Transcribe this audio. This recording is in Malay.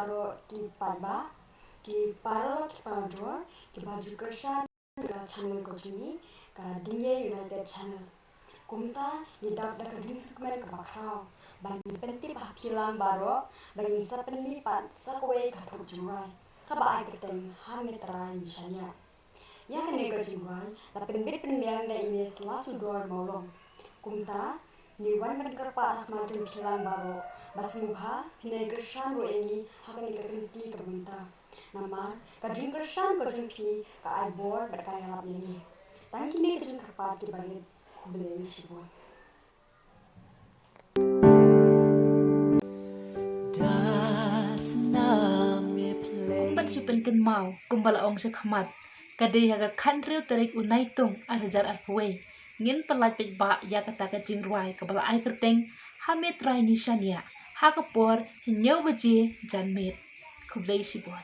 baro ki paba ki paro ki panjor ki baju kersan ka channel ko juni ka Dingye United Channel kumta ni dak dak jing sukmen ka bakrao bagi penti pa pilang baro bagi sapeni pat sakwe ka thuk jumai ka ba ai keteng hamit rai misalnya ya kene ka jumai tapi bit penbiang da ini selasu dor molong kumta ni wan man kerpa hak majung pilang baro basmuha hine kersan ro ini hakani ka penti ka bunta nama ka jing kersan ka jing pi ka ai bor berkaya rap ini tangki ni ka jing kerpa ki bangit kubelei sibon Kumbat si penken mau kumbala ong se khamat kade haga khanril terik unai tung arjar arpuwe ngin pelat pek ba ya kata ka jingruai kabala ai kerteng hamit rai nishania hakapor hinyau baje janmet kublei sibon